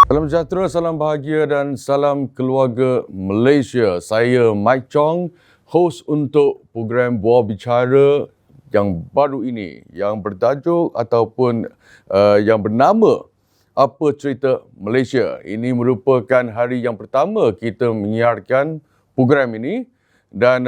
Salam sejahtera, salam bahagia dan salam keluarga Malaysia. Saya Mike Chong, host untuk program Buah Bicara yang baru ini, yang bertajuk ataupun yang bernama Apa Cerita Malaysia. Ini merupakan hari yang pertama kita menyiarkan program ini dan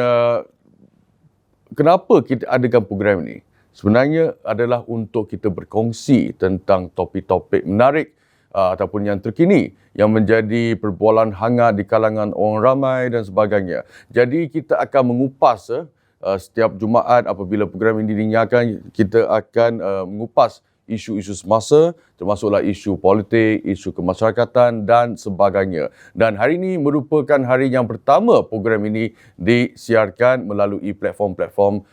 kenapa kita adakan program ini? Sebenarnya adalah untuk kita berkongsi tentang topik-topik menarik ataupun yang terkini yang menjadi perbualan hangat di kalangan orang ramai dan sebagainya. Jadi kita akan mengupas setiap Jumaat apabila program ini dinyiarkan, kita akan mengupas isu-isu semasa, termasuklah isu politik, isu kemasyarakatan dan sebagainya. Dan hari ini merupakan hari yang pertama program ini disiarkan melalui platform-platform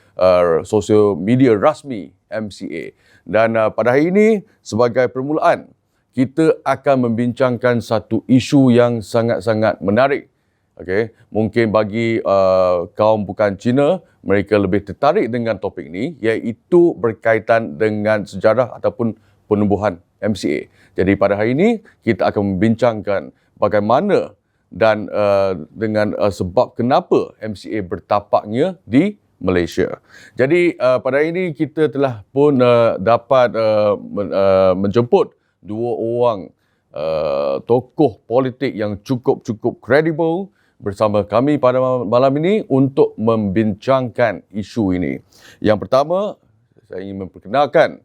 sosial media rasmi MCA. Dan pada hari ini sebagai permulaan, kita akan membincangkan satu isu yang sangat-sangat menarik. Okay. Mungkin bagi kaum bukan Cina, mereka lebih tertarik dengan topik ini, iaitu berkaitan dengan sejarah ataupun penubuhan MCA. Jadi pada hari ini, kita akan membincangkan bagaimana dan dengan sebab kenapa MCA bertapaknya di Malaysia. Jadi pada hari ini kita telah pun dapat menjemput dua orang tokoh politik yang cukup kredibel bersama kami pada malam ini untuk membincangkan isu ini. Yang pertama, saya ingin memperkenalkan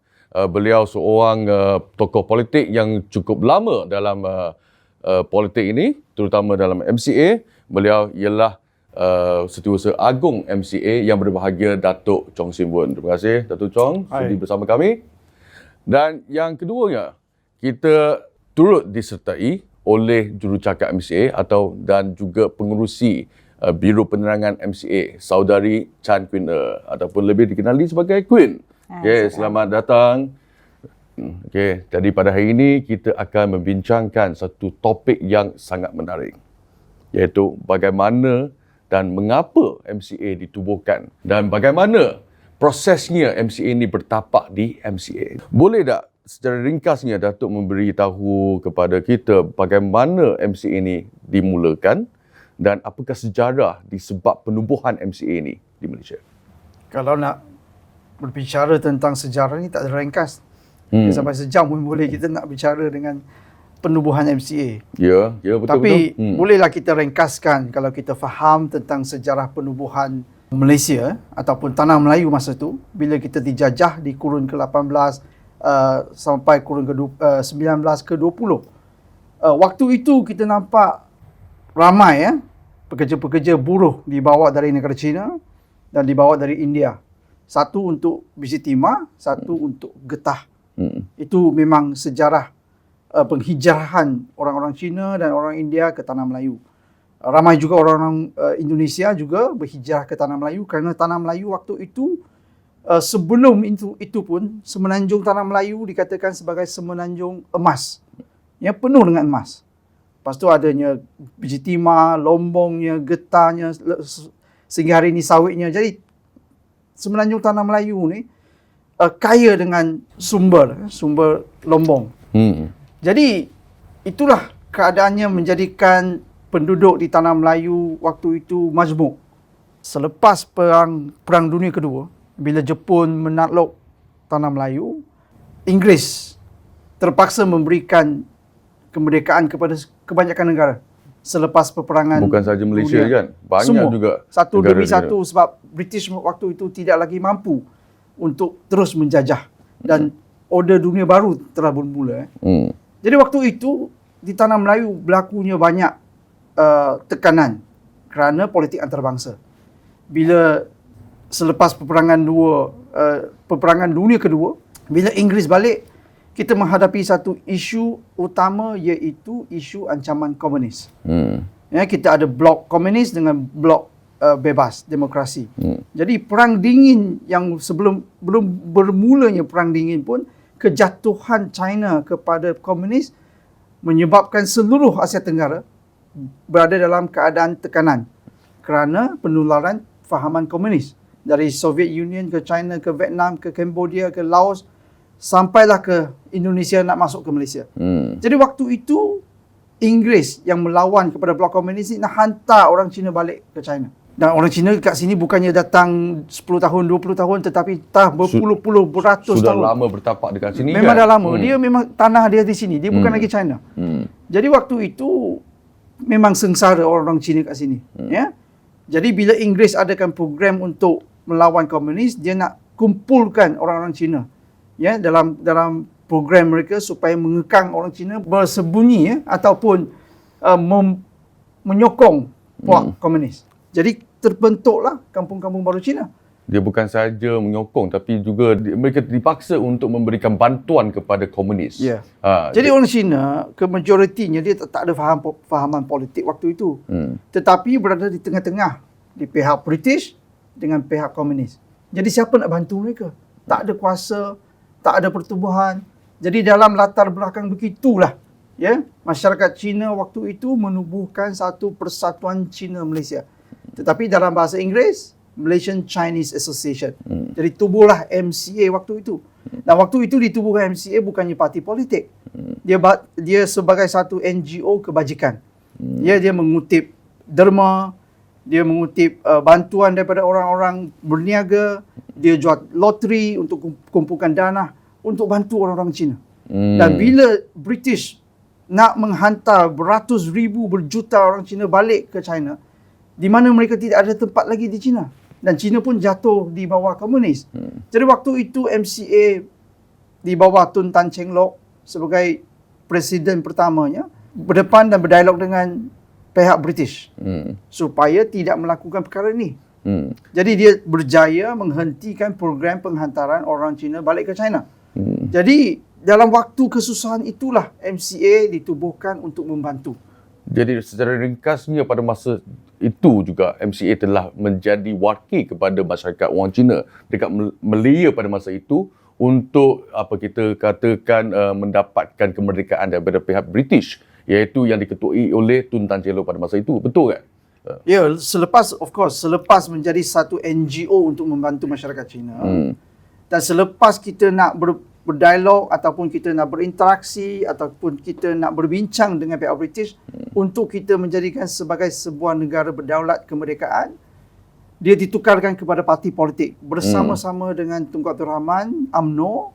beliau seorang tokoh politik yang cukup lama dalam politik ini, terutama dalam MCA. Beliau ialah Setiausaha Agung MCA yang berbahagia, Datuk Chong Sim Boon. Terima kasih Datuk Chong sudi bersama kami. Dan yang keduanya, kita turut disertai oleh jurucakap MCA dan juga pengerusi Biro Penerangan MCA, Saudari Chan Queen ataupun lebih dikenali sebagai Queen. Okay, selamat datang. Okay, jadi pada hari ini kita akan membincangkan satu topik yang sangat menarik, iaitu bagaimana dan mengapa MCA ditubuhkan dan bagaimana prosesnya MCA ini bertapak di MCA. Boleh tak secara ringkasnya Datuk memberitahu kepada kita bagaimana MCA ini dimulakan dan apakah sejarah disebab penubuhan MCA ini di Malaysia? Kalau nak berbicara tentang sejarah ni tak ada ringkas. Sampai sejam pun boleh kita nak bicara dengan penubuhan MCA. Ya, betul. Tapi bolehlah kita ringkaskan kalau kita faham tentang sejarah penubuhan Malaysia ataupun tanah Melayu masa tu bila kita dijajah di kurun ke-18 sampai kurun ke-19 ke-20. Waktu itu kita nampak ramai pekerja-pekerja buruh dibawa dari negara China dan dibawa dari India. Satu untuk biji timah, satu untuk getah. Itu memang sejarah penghijrahan orang-orang Cina dan orang India ke tanah Melayu. Ramai juga orang-orang Indonesia juga berhijrah ke tanah Melayu kerana tanah Melayu waktu itu sebelum itu pun semenanjung tanah Melayu dikatakan sebagai semenanjung emas. Yang penuh dengan emas. Lepas tu adanya biji timah, lombongnya, getahnya, sehingga hari ini sawitnya. Jadi semenanjung tanah Melayu ni kaya dengan sumber lombong. Jadi itulah keadaannya menjadikan penduduk di tanah Melayu waktu itu majmuk. Selepas Perang Dunia Kedua, bila Jepun menakluk tanah Melayu, Inggeris terpaksa memberikan kemerdekaan kepada kebanyakan negara selepas peperangan. Bukan sahaja Malaysia dunia. Kan? Banyak semua, juga. Satu demi satu sebab British waktu itu tidak lagi mampu untuk terus menjajah dan order dunia baru telah bermula. Jadi waktu itu di tanah Melayu berlakunya banyak tekanan kerana politik antarabangsa. Bila selepas peperangan Dunia Kedua, bila Inggeris balik, kita menghadapi satu isu utama iaitu isu ancaman komunis. Kita ada blok komunis dengan blok bebas demokrasi. Jadi perang dingin yang belum bermulanya perang dingin pun, kejatuhan China kepada komunis menyebabkan seluruh Asia Tenggara berada dalam keadaan tekanan kerana penularan fahaman komunis. Dari Soviet Union ke China, ke Vietnam, ke Cambodia, ke Laos, sampailah ke Indonesia nak masuk ke Malaysia. Jadi waktu itu Inggris yang melawan kepada blok komunis ni nak hantar orang Cina balik ke China. Dan orang Cina kat sini bukannya datang 10 tahun, 20 tahun tetapi berpuluh-puluh, beratus Sudah tahun. lama bertapak dekat sini Memang kan? dah lama. Dia memang tanah dia di sini. Dia bukan lagi China. Jadi waktu itu memang sengsara orang Cina kat sini. Ya. Jadi bila Inggris adakan program untuk melawan komunis, dia nak kumpulkan orang-orang Cina ya dalam program mereka supaya mengekang orang Cina bersembunyi ya ataupun menyokong puak komunis. Jadi terbentuklah kampung-kampung baru Cina. Dia bukan sahaja menyokong tapi juga mereka dipaksa untuk memberikan bantuan kepada komunis. Ya. Jadi orang Cina ke majoritinya dia tak ada fahaman politik waktu itu. Tetapi berada di tengah-tengah di pihak British dengan pihak komunis. Jadi siapa nak bantu mereka? Tak ada kuasa, tak ada pertubuhan. Jadi dalam latar belakang begitulah ya, masyarakat Cina waktu itu menubuhkan satu persatuan Cina Malaysia. Tetapi dalam bahasa Inggeris, Malaysian Chinese Association. Jadi tubuhlah MCA waktu itu. Dan waktu itu ditubuhkan MCA bukannya parti politik. Dia sebagai satu NGO kebajikan. Dia mengutip derma, dia mengutip bantuan daripada orang-orang berniaga, dia jual loteri untuk kumpulkan dana untuk bantu orang-orang Cina. Dan bila British nak menghantar beratus ribu, berjuta orang Cina balik ke China, di mana mereka tidak ada tempat lagi di China. Dan China pun jatuh di bawah komunis. Jadi waktu itu MCA di bawah Tun Tan Cheng Lock sebagai presiden pertamanya berdepan dan berdialog dengan pihak British supaya tidak melakukan perkara ini. Jadi dia berjaya menghentikan program penghantaran orang Cina balik ke China. Jadi dalam waktu kesusahan itulah MCA ditubuhkan untuk membantu. Jadi secara ringkasnya pada masa itu juga MCA telah menjadi wakil kepada masyarakat orang Cina dekat Malaya pada masa itu untuk apa kita katakan mendapatkan kemerdekaan daripada pihak British, iaitu yang diketuai oleh Tun Tan Cheng Lock pada masa itu. Betul kan? Ya, selepas menjadi satu NGO untuk membantu masyarakat Cina dan selepas kita nak berdialog ataupun kita nak berinteraksi ataupun kita nak berbincang dengan pihak British untuk kita menjadikan sebagai sebuah negara berdaulat kemerdekaan, dia ditukarkan kepada parti politik bersama-sama dengan Tunku Abdul Rahman, UMNO.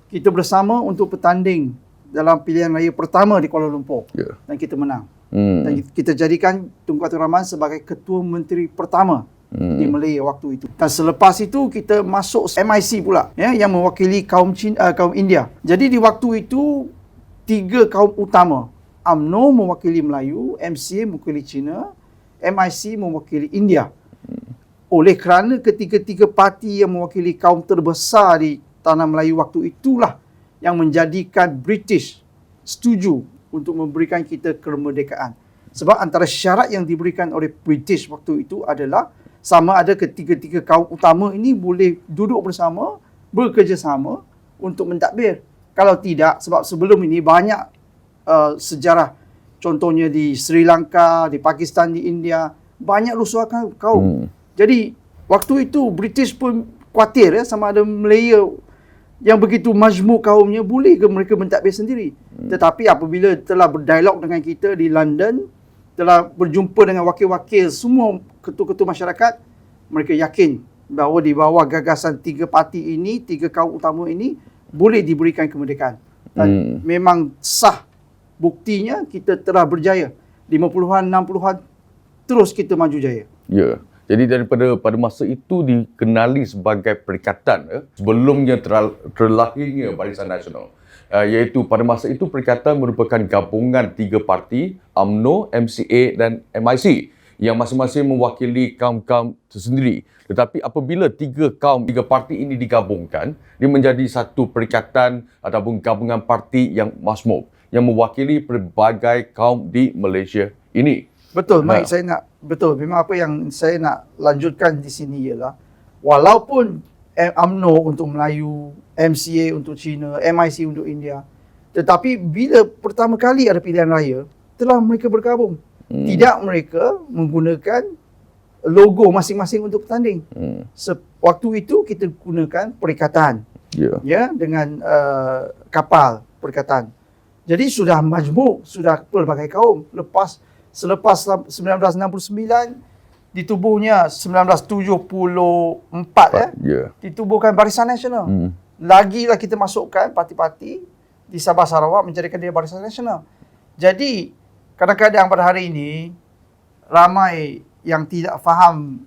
Kita bersama untuk bertanding dalam pilihan raya pertama di Kuala Lumpur dan kita menang. Dan kita jadikan Tunku Abdul Rahman sebagai ketua menteri pertama di Malaya waktu itu. Dan selepas itu kita masuk MIC pula ya, yang mewakili kaum India. Jadi di waktu itu 3 kaum utama. UMNO mewakili Melayu, MCA mewakili Cina, MIC mewakili India. Oleh kerana ketiga-tiga parti yang mewakili kaum terbesar di tanah Melayu waktu itulah yang menjadikan British setuju untuk memberikan kita kemerdekaan. Sebab antara syarat yang diberikan oleh British waktu itu adalah sama ada ketiga-tiga kaum utama ini boleh duduk bersama, bekerjasama untuk mentadbir. Kalau tidak, sebab sebelum ini banyak sejarah, contohnya di Sri Lanka, di Pakistan, di India, banyak rusuhan kaum. Jadi, waktu itu British pun khawatir ya, sama ada Malaya yang begitu majmuk kaumnya, boleh ke mereka mentadbir sendiri. Tetapi apabila telah berdialog dengan kita di London, telah berjumpa dengan wakil-wakil semua ketua-ketua masyarakat, mereka yakin bahawa di bawah gagasan 3 parti ini, 3 kaum utama ini, boleh diberikan kemerdekaan. Dan memang sah, buktinya kita telah berjaya. 50-an, 60-an, terus kita maju jaya. Ya. Jadi pada masa itu dikenali sebagai perikatan sebelumnya terlahirnya Barisan Nasional. Iaitu pada masa itu perikatan merupakan gabungan 3 parti, UMNO, MCA dan MIC yang masing-masing mewakili kaum-kaum tersendiri. Tetapi apabila 3 parti ini digabungkan, dia menjadi satu perikatan ataupun gabungan parti yang masmuk yang mewakili pelbagai kaum di Malaysia ini. Betul, Mike, memang apa yang saya nak lanjutkan di sini ialah walaupun UMNO untuk Melayu, MCA untuk Cina, MIC untuk India, tetapi bila pertama kali ada pilihan raya, telah mereka bergabung. Tidak mereka menggunakan logo masing-masing untuk bertanding. Waktu itu kita gunakan perikatan. Ya, dengan kapal perikatan. Jadi sudah majmuk, sudah pelbagai kaum. Selepas 1969, di tubuhnya 1974 ditubuhkan Barisan Nasional. Lagilah kita masukkan parti-parti di Sabah Sarawak menjadikan dia Barisan Nasional. Jadi kadang-kadang pada hari ini ramai yang tidak faham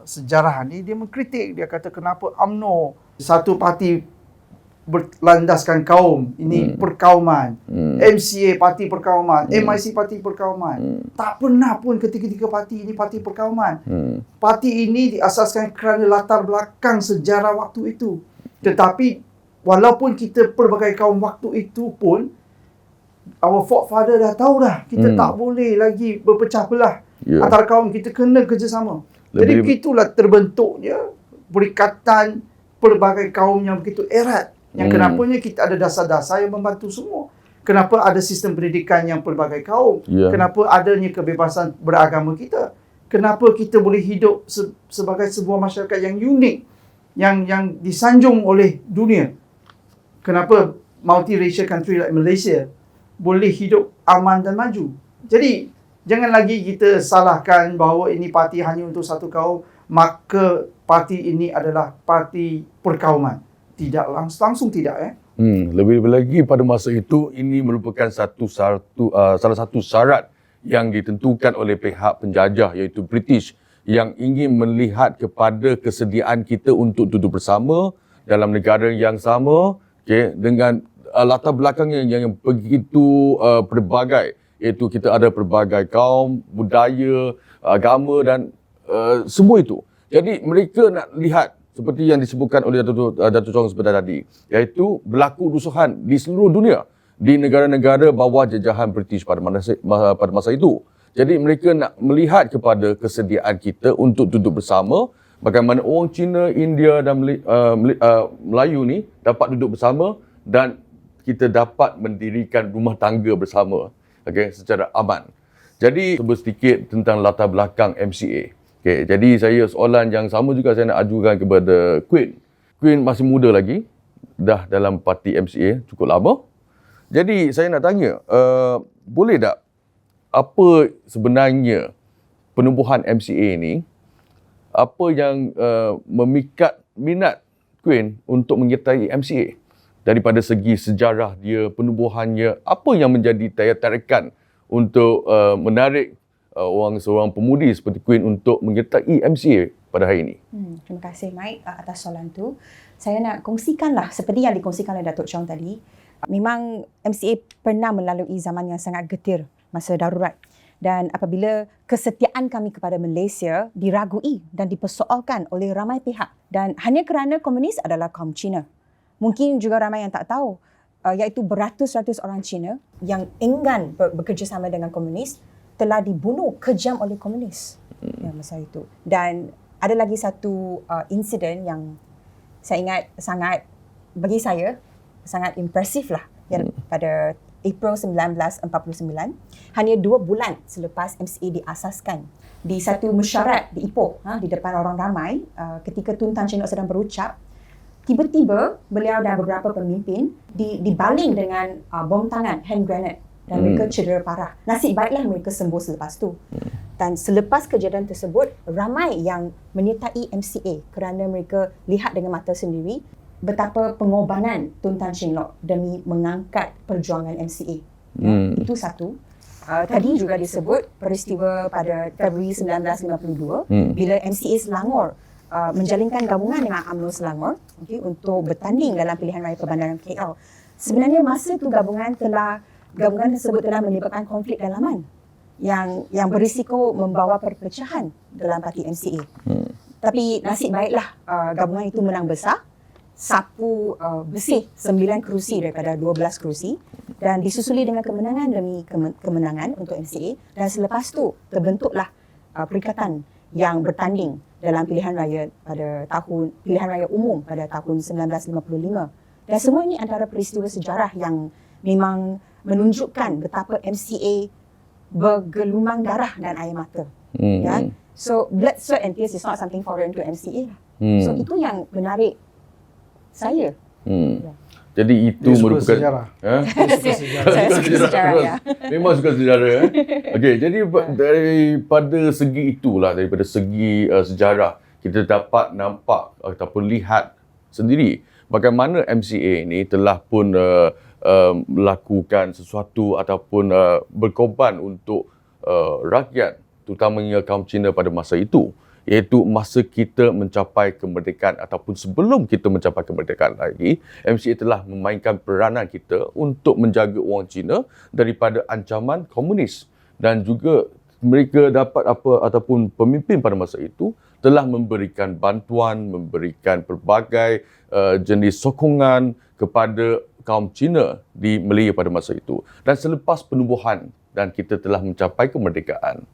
sejarah ni, dia mengkritik, dia kata kenapa UMNO satu parti berlandaskan kaum, ini perkauman, MCA parti perkauman, MIC parti perkauman. Tak pernah pun ketiga-tiga parti ini parti perkauman. Parti ini diasaskan kerana latar belakang sejarah waktu itu. Tetapi walaupun kita pelbagai kaum waktu itu pun, our forefather dah tahu dah, kita tak boleh lagi berpecah belah antara kaum, kita kena kerjasama. Jadi begitulah terbentuknya perikatan pelbagai kaum yang begitu erat. Yang kenapanya kita ada dasar-dasar yang membantu semua. Kenapa ada sistem pendidikan yang pelbagai kaum. Kenapa adanya kebebasan beragama kita. Kenapa kita boleh hidup sebagai sebuah masyarakat yang unik, yang disanjung oleh dunia. Kenapa multiracial country like Malaysia boleh hidup aman dan maju. Jadi jangan lagi kita salahkan bahawa ini parti hanya untuk satu kaum, maka parti ini adalah parti perkauman. Tidak langsung tidak. Lebih-lebih lagi pada masa itu, ini merupakan salah satu syarat yang ditentukan oleh pihak penjajah, iaitu British, yang ingin melihat kepada kesediaan kita untuk duduk bersama dalam negara yang sama, dengan latar belakang yang begitu pelbagai, iaitu kita ada pelbagai kaum, budaya, agama dan semua itu. Jadi mereka nak lihat seperti yang disebutkan oleh Datuk Chong sebentar tadi, iaitu berlaku rusuhan di seluruh dunia, di negara-negara bawah jajahan British pada masa itu. Jadi mereka nak melihat kepada kesediaan kita untuk duduk bersama, bagaimana orang Cina, India dan Melayu ni dapat duduk bersama dan kita dapat mendirikan rumah tangga bersama, secara aman. Jadi sedikit tentang latar belakang MCA. Jadi soalan yang sama juga saya nak ajukan kepada Queen. Queen masih muda lagi, dah dalam parti MCA cukup lama. Jadi saya nak tanya, boleh tak, apa sebenarnya penubuhan MCA ni, apa yang memikat minat Queen untuk menyertai MCA? Daripada segi sejarah dia, penubuhannya, apa yang menjadi daya tarikan untuk menarik seorang pemudi seperti Queen untuk menyertai MCA pada hari ini? Terima kasih Mike atas soalan tu. Saya nak kongsikanlah seperti yang dikongsikan oleh Datuk Chong tadi. Memang MCA pernah melalui zaman yang sangat getir, masa darurat. Dan apabila kesetiaan kami kepada Malaysia diragui dan dipersoalkan oleh ramai pihak, dan hanya kerana komunis adalah kaum Cina. Mungkin juga ramai yang tak tahu, iaitu beratus-ratus orang Cina yang enggan bekerjasama dengan komunis telah dibunuh kejam oleh komunis masa itu. Dan ada lagi satu insiden yang saya ingat sangat, bagi saya, sangat impresif lah. Pada April 1949, hanya 2 bulan selepas MCA diasaskan, di satu mesyuarat di Ipoh, di depan orang ramai, ketika Tun Tan Sri Nok sedang berucap, tiba-tiba beliau dan beberapa pemimpin dibaling dengan bom tangan, hand grenade. Dan mereka cedera parah. Nasib baiklah mereka sembuh selepas tu. Dan selepas kejadian tersebut, ramai yang menyertai MCA kerana mereka lihat dengan mata sendiri betapa pengorbanan Tun Tan Sri Nok demi mengangkat perjuangan MCA. Itu satu. Tadi juga disebut peristiwa pada Februari 1952 bila MCA Selangor menjalinkan gabungan dengan UMNO Selangor untuk bertanding dalam pilihan raya perbandaran KL. Sebenarnya masa tu gabungan tersebut telah menyebabkan konflik dalaman yang berisiko membawa perpecahan dalam parti MCA. Tapi nasib baiklah gabungan itu menang besar, sapu bersih 9 kerusi daripada 12 kerusi dan disusuli dengan kemenangan demi kemenangan untuk MCA, dan selepas tu terbentuklah perikatan yang bertanding dalam pilihan raya umum pada tahun 1955. Dan semua ini antara peristiwa sejarah yang memang menunjukkan betapa MCA bergelumang darah dan air mata. So blood, sweat and tears is not something foreign to MCA. So itu yang menarik saya. Jadi itu Dia suka merupakan sejarah. Ha? Saya suka sejarah, ya. Memang suka sejarah. Okey, jadi daripada segi itulah, daripada segi sejarah, kita dapat nampak ataupun lihat sendiri bagaimana MCA ini telah pun melakukan sesuatu ataupun berkorban untuk rakyat, terutamanya kaum Cina pada masa itu, iaitu masa kita mencapai kemerdekaan ataupun sebelum kita mencapai kemerdekaan lagi, MCA telah memainkan peranan kita untuk menjaga orang Cina daripada ancaman komunis, dan juga mereka dapat ataupun pemimpin pada masa itu telah memberikan bantuan, memberikan pelbagai jenis sokongan kepada kaum Cina di Malaya pada masa itu. Dan selepas penubuhan dan kita telah mencapai kemerdekaan.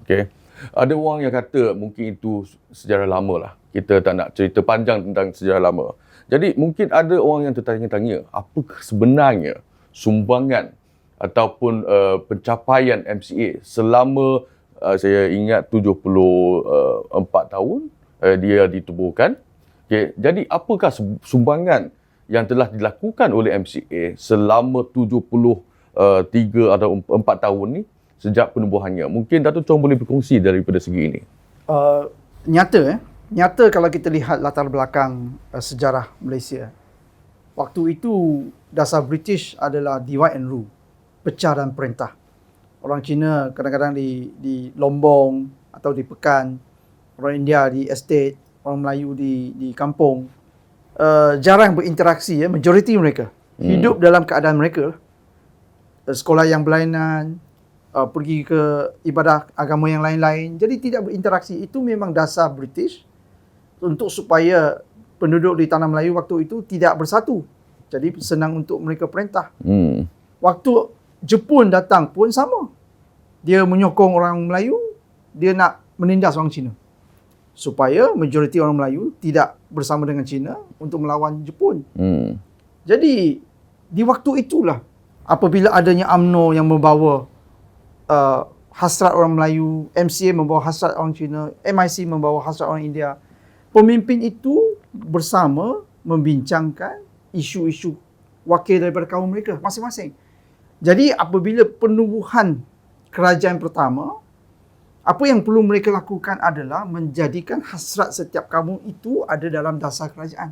Okey. Ada orang yang kata mungkin itu sejarah lama lah. Kita tak nak cerita panjang tentang sejarah lama. Jadi mungkin ada orang yang tertanya-tanya, apakah sebenarnya sumbangan ataupun pencapaian MCA selama saya ingat 74 tahun dia ditubuhkan. Okay. Jadi apakah sumbangan yang telah dilakukan oleh MCA selama 73 atau 4 tahun ni sejak penubuhannya? Mungkin Dato' Chong boleh berkongsi daripada segi ini. Nyata kalau kita lihat latar belakang sejarah Malaysia. Waktu itu dasar British adalah divide and rule, pecah dan perintah. Orang Cina kadang-kadang di Lombong atau di Pekan, orang India di estate, orang Melayu di kampung. Jarang berinteraksi, majoriti mereka hidup dalam keadaan mereka. Sekolah yang berlainan, pergi ke ibadah agama yang lain-lain. Jadi tidak berinteraksi. Itu memang dasar British untuk supaya penduduk di tanah Melayu waktu itu tidak bersatu. Jadi senang untuk mereka perintah. Waktu Jepun datang pun sama. Dia menyokong orang Melayu, dia nak menindas orang Cina. Supaya majoriti orang Melayu tidak bersama dengan Cina untuk melawan Jepun. Jadi di waktu itulah apabila adanya UMNO yang membawa hasrat orang Melayu, MCA membawa hasrat orang Cina, MIC membawa hasrat orang India. Pemimpin itu bersama membincangkan isu-isu wakil daripada kaum mereka masing-masing. Jadi apabila penubuhan kerajaan pertama, apa yang perlu mereka lakukan adalah menjadikan hasrat setiap kaum itu ada dalam dasar kerajaan.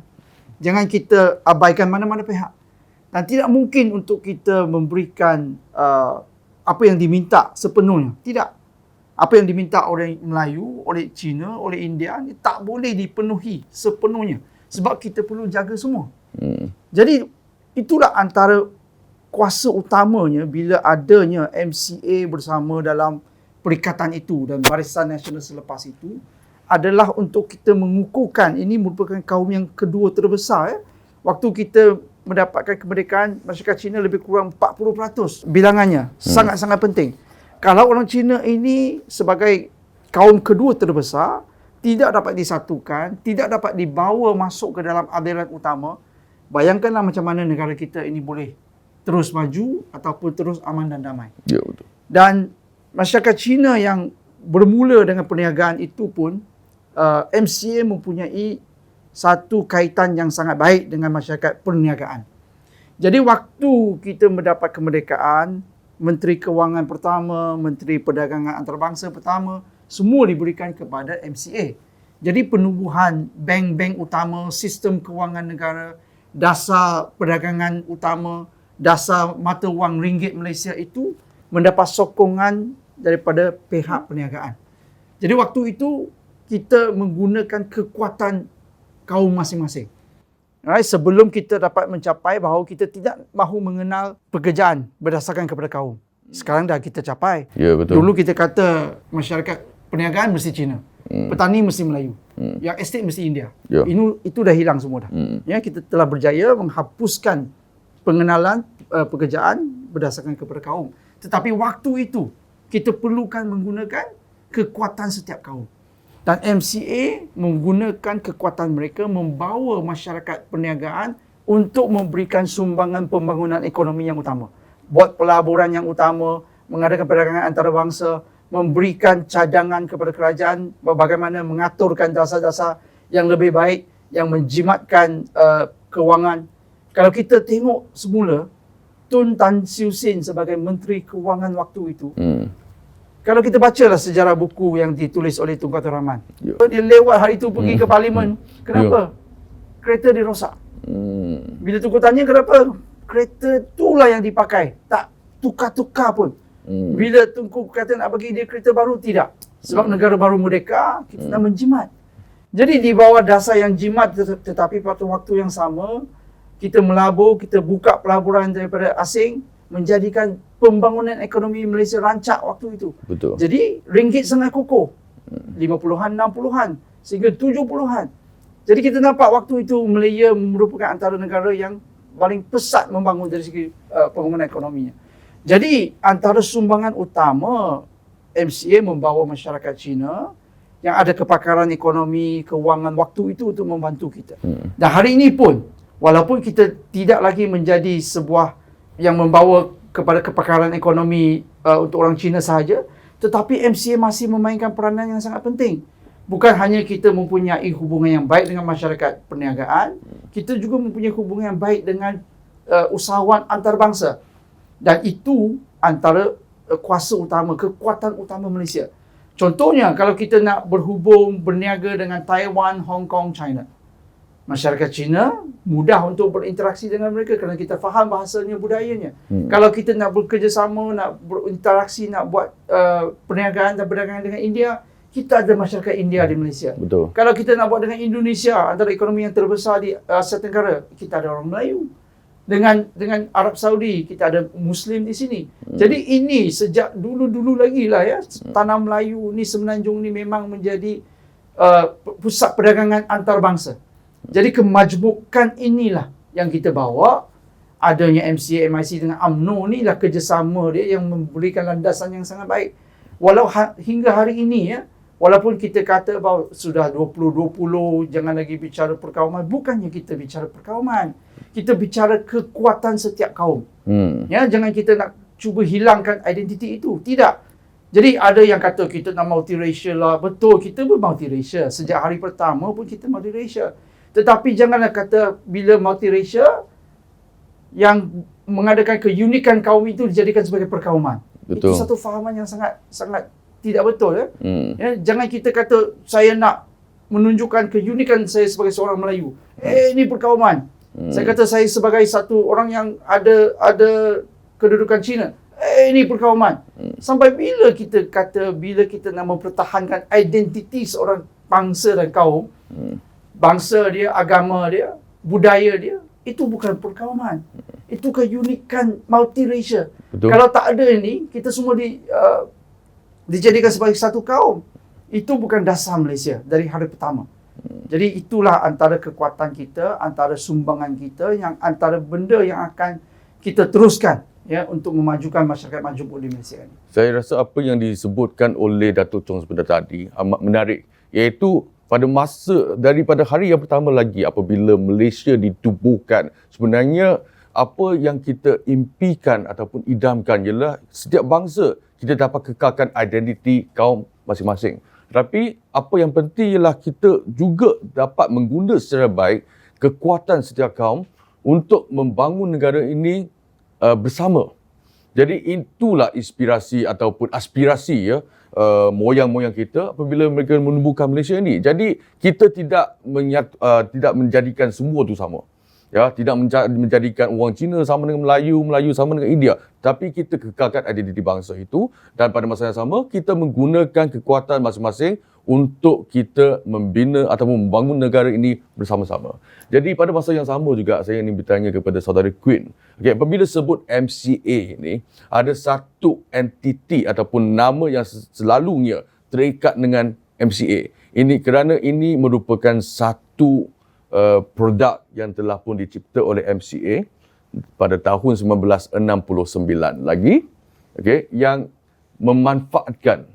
Jangan kita abaikan mana-mana pihak. Dan tidak mungkin untuk kita memberikan apa yang diminta sepenuhnya. Tidak. Apa yang diminta oleh Melayu, oleh Cina, oleh India, tak boleh dipenuhi sepenuhnya. Sebab kita perlu jaga semua. Jadi, itulah antara kuasa utamanya bila adanya MCA bersama dalam perikatan itu dan Barisan Nasional selepas itu adalah untuk kita mengukuhkan ini merupakan kaum yang kedua terbesar. Waktu kita mendapatkan kemerdekaan, masyarakat Cina lebih kurang 40% bilangannya. Sangat-sangat penting. Kalau orang Cina ini sebagai kaum kedua terbesar, tidak dapat disatukan, tidak dapat dibawa masuk ke dalam aliran utama, bayangkanlah macam mana negara kita ini boleh terus maju ataupun terus aman dan damai. Ya, betul. Dan masyarakat Cina yang bermula dengan perniagaan itu pun, MCA mempunyai satu kaitan yang sangat baik dengan masyarakat perniagaan. Jadi waktu kita mendapat kemerdekaan, Menteri Kewangan pertama, Menteri Perdagangan Antarabangsa pertama, semua diberikan kepada MCA. Jadi penubuhan bank-bank utama, sistem kewangan negara, dasar perdagangan utama, dasar mata wang ringgit Malaysia itu mendapat sokongan daripada pihak perniagaan. Jadi waktu itu kita menggunakan kekuatan kaum masing-masing. Right? Sebelum kita dapat mencapai bahawa kita tidak mahu mengenal pekerjaan berdasarkan kepada kaum. Sekarang dah kita capai. Ya, betul. Dulu kita kata masyarakat perniagaan mesti Cina. Petani mesti Melayu. Yang estate mesti India. Ya. Itu dah hilang semua dah. Ya, kita telah berjaya menghapuskan pengenalan pekerjaan berdasarkan kepada kaum. Tetapi waktu itu kita perlukan menggunakan kekuatan setiap kaum. Dan MCA menggunakan kekuatan mereka membawa masyarakat perniagaan untuk memberikan sumbangan pembangunan ekonomi yang utama. Buat pelaburan yang utama, mengadakan perdagangan antarabangsa, memberikan cadangan kepada kerajaan bagaimana mengaturkan dasar-dasar yang lebih baik, yang menjimatkan kewangan. Kalau kita tengok semula, Tun Tan Siew Sin sebagai Menteri Kewangan waktu itu, kalau kita bacalah sejarah buku yang ditulis oleh Tunku Abdul Rahman, dia lewat hari itu pergi ke Parlimen. Kenapa? Kereta dia rosak. Bila Tunku tanya kenapa, kereta itulah yang dipakai, tak tukar-tukar pun. Bila Tunku kata nak bagi dia kereta baru, tidak. Sebab negara baru merdeka, kita nak menjimat. Jadi di bawah dasar yang jimat, tetapi pada waktu yang sama, kita melabur, kita buka pelaburan daripada asing, menjadikan pembangunan ekonomi Malaysia rancak waktu itu. Betul. Jadi ringgit sangat kokoh. 50-an, 60-an, sehingga 70-an. Jadi kita nampak waktu itu Malaya merupakan antara negara yang paling pesat membangun dari segi pembangunan ekonominya. Jadi antara sumbangan utama MCA membawa masyarakat Cina yang ada kepakaran ekonomi, kewangan waktu itu untuk membantu kita. Dan hari ini pun, walaupun kita tidak lagi menjadi sebuah yang membawa kepada kepakaran ekonomi untuk orang Cina sahaja, tetapi MCA masih memainkan peranan yang sangat penting. Bukan hanya kita mempunyai hubungan yang baik dengan masyarakat perniagaan, kita juga mempunyai hubungan yang baik dengan usahawan antarabangsa. Dan itu antara kuasa utama, kekuatan utama Malaysia. Contohnya, kalau kita nak berhubung, berniaga dengan Taiwan, Hong Kong, China. Masyarakat Cina mudah untuk berinteraksi dengan mereka kerana kita faham bahasanya, budayanya. Kalau kita nak bekerjasama, nak berinteraksi, nak buat perniagaan dan perdagangan dengan India, kita ada masyarakat India di Malaysia. Betul. Kalau kita nak buat dengan Indonesia, antara ekonomi yang terbesar di Asia Tenggara, kita ada orang Melayu. Dengan Arab Saudi, kita ada Muslim di sini. Jadi ini sejak dulu-dulu lagi lah ya, tanah Melayu ni, Semenanjung ni memang menjadi pusat perdagangan antarabangsa. Jadi kemajmukan inilah yang kita bawa. Adanya MCA MIC dengan UMNO ni lah kerjasama dia yang memberikan landasan yang sangat baik. Walau hingga hari ini ya, walaupun kita kata bahawa sudah 2020, jangan lagi bicara perkauman, bukannya kita bicara perkauman. Kita bicara kekuatan setiap kaum. Ya, jangan kita nak cuba hilangkan identiti itu. Tidak. Jadi ada yang kata kita nak multiracial lah. Betul, kita pun multiracial. Sejak hari pertama pun kita multiracial. Tetapi janganlah kata bila multiracial yang mengadakan keunikan kaum itu dijadikan sebagai perkauman. Betul. Itu satu fahaman yang sangat tidak betul. Ya, jangan kita kata saya nak menunjukkan keunikan saya sebagai seorang Melayu. Ini perkauman. Saya kata saya sebagai satu orang yang ada kedudukan Cina. Ini perkauman. Sampai bila kita kata, bila kita nak mempertahankan identiti seorang bangsa dan kaum, bangsa dia, agama dia, budaya dia, itu bukan perkauman. Itu keunikan multiracial. Betul. Kalau tak ada ini, kita semua dijadikan sebagai satu kaum. Itu bukan dasar Malaysia dari hari pertama. Jadi itulah antara kekuatan kita, antara sumbangan kita, yang antara benda yang akan kita teruskan ya untuk memajukan masyarakat majmuk di Malaysia ini. Saya rasa apa yang disebutkan oleh Datuk Chong sebentar tadi amat menarik, iaitu pada masa daripada hari yang pertama lagi apabila Malaysia ditubuhkan, sebenarnya apa yang kita impikan ataupun idamkan ialah setiap bangsa kita dapat kekalkan identiti kaum masing-masing. Tetapi apa yang penting ialah kita juga dapat mengguna secara baik kekuatan setiap kaum untuk membangun negara ini bersama. Jadi itulah inspirasi ataupun aspirasi ya moyang-moyang kita apabila mereka menubuhkan Malaysia ini. Jadi kita tidak menjadikan semua itu sama. Ya, tidak menjadikan orang Cina sama dengan Melayu, Melayu sama dengan India. Tapi kita kekalkan identiti bangsa itu dan pada masa yang sama kita menggunakan kekuatan masing-masing untuk kita membina ataupun membangun negara ini bersama-sama. Jadi pada masa yang sama juga saya ingin bertanya kepada saudara Queen. Okay, apabila sebut MCA ini, ada satu entiti ataupun nama yang selalunya terikat dengan MCA. Ini kerana ini merupakan satu produk yang telah pun dicipta oleh MCA pada tahun 1969 lagi, okay, yang memanfaatkan,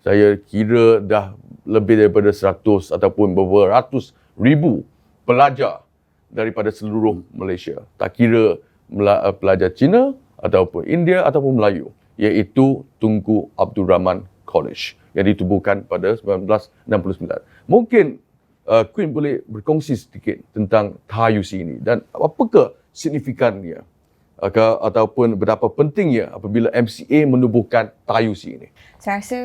saya kira dah lebih daripada 100 ataupun beberapa ratus ribu pelajar daripada seluruh Malaysia. Tak kira pelajar Cina ataupun India ataupun Melayu, iaitu Tunku Abdul Rahman College yang ditubuhkan pada 1969. Mungkin Queen boleh berkongsi sedikit tentang TAUC ini dan apakah signifikannya ataupun berapa pentingnya apabila MCA menubuhkan TAUC ini? Saya rasa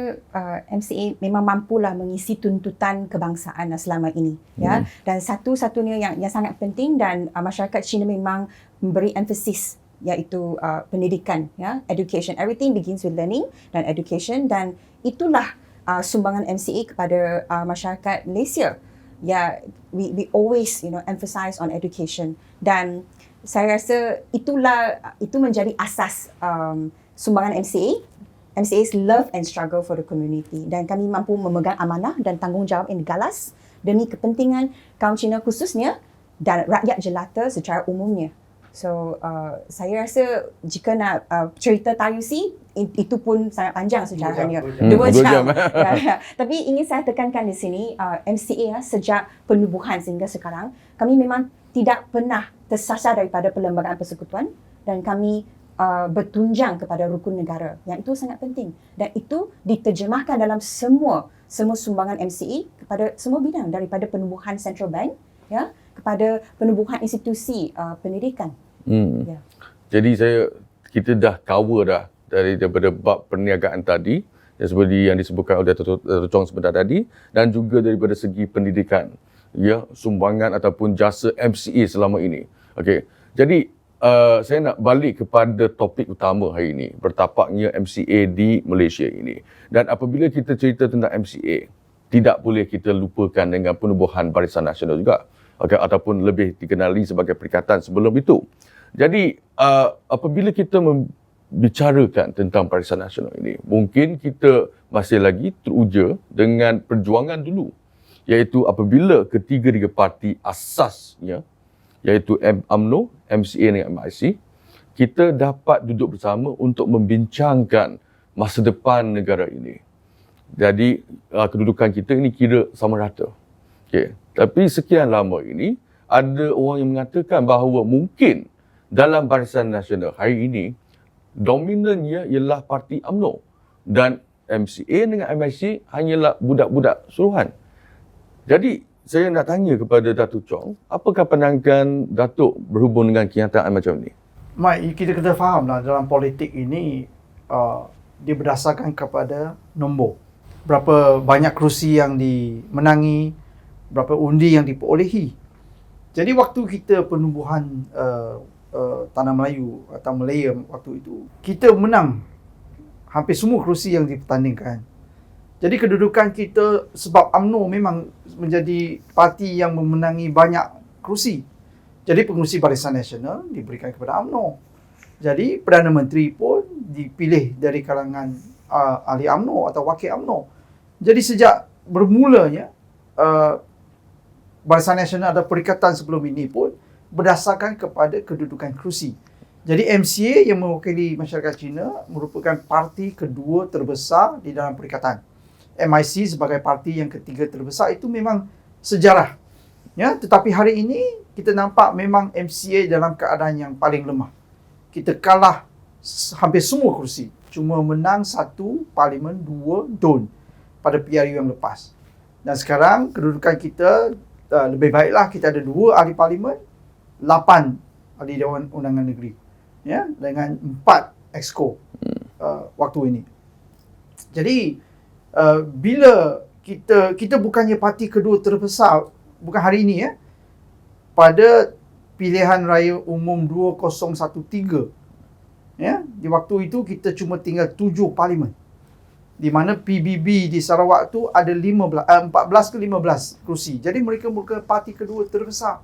MCA memang mampulah mengisi tuntutan kebangsaan selama ini, ya. Dan satu-satunya yang sangat penting dan masyarakat Cina memang memberi emphasis iaitu pendidikan, ya, education. Everything begins with learning dan education, dan itulah sumbangan MCA kepada masyarakat Malaysia. Ya, we always emphasize on education, dan saya rasa itu menjadi asas sumbangan MCA. MCA's love and struggle for the community, dan kami mampu memegang amanah dan tanggungjawab yang digalas demi kepentingan kaum Cina khususnya dan rakyat jelata secara umumnya. So saya rasa jika nak cerita TAUC itu pun sangat panjang sejarahnya. 2 jam. Ya. Tapi ingin saya tekankan di sini MCA sejak penubuhan sehingga sekarang kami memang tidak pernah tersasar daripada perlembagaan persekutuan, dan kami bertunjang kepada rukun negara. Yang itu sangat penting, dan itu diterjemahkan dalam semua sumbangan MCA kepada semua bidang, daripada penubuhan Central Bank, ya, kepada penubuhan institusi pendidikan. Ya. Jadi kita dah cover dah daripada bab perniagaan tadi yang seperti yang disebutkan oleh Dato' Chong sebentar tadi, dan juga daripada segi pendidikan, ya, sumbangan ataupun jasa MCA selama ini. Okey. Jadi saya nak balik kepada topik utama hari ini, bertapaknya MCA di Malaysia ini. Dan apabila kita cerita tentang MCA, tidak boleh kita lupakan dengan penubuhan Barisan Nasional juga, okay, ataupun lebih dikenali sebagai Perikatan sebelum itu. Jadi apabila kita membicarakan tentang Barisan Nasional ini, mungkin kita masih lagi teruja dengan perjuangan dulu, iaitu apabila ketiga-tiga parti asasnya, iaitu UMNO, MCA dengan MIC, kita dapat duduk bersama untuk membincangkan masa depan negara ini. Jadi kedudukan kita ini kira sama rata. Okay. Tapi sekian lama ini, ada orang yang mengatakan bahawa mungkin dalam Barisan Nasional hari ini, dominannya ialah parti UMNO dan MCA dengan MIC hanyalah budak-budak suruhan. Jadi saya nak tanya kepada Dato' Chong, apakah pandangan Datuk berhubung dengan kenyataan macam ni? Mak, kita kena fahamlah dalam politik ini dia berdasarkan kepada nombor. Berapa banyak kerusi yang dimenangi, berapa undi yang diperolehi. Jadi waktu kita penubuhan Tanah Melayu atau Malaya waktu itu, kita menang hampir semua kerusi yang dipertandingkan. Jadi kedudukan kita sebab UMNO memang menjadi parti yang memenangi banyak kerusi. Jadi pengerusi Barisan Nasional diberikan kepada UMNO. Jadi Perdana Menteri pun dipilih dari kalangan ahli UMNO atau wakil UMNO. Jadi sejak bermulanya Barisan Nasional atau Perikatan sebelum ini pun berdasarkan kepada kedudukan kerusi. Jadi MCA yang mewakili masyarakat Cina merupakan parti kedua terbesar di dalam Perikatan. MIC sebagai parti yang ketiga terbesar, itu memang sejarah. Ya, tetapi hari ini kita nampak memang MCA dalam keadaan yang paling lemah. Kita kalah hampir semua kerusi. Cuma menang 1 parlimen, 2 DUN pada PRU yang lepas. Dan sekarang kedudukan kita lebih baiklah, kita ada 2 ahli parlimen, 8 ahli Dewan Undangan Negeri. Ya, dengan 4 exco waktu ini. Jadi bila kita bukannya parti kedua terbesar, bukan hari ini, ya, pada pilihan raya umum 2013, ya, di waktu itu kita cuma tinggal 7 parlimen, di mana PBB di Sarawak tu ada 14 ke 15 kerusi. Jadi mereka bukan parti kedua terbesar.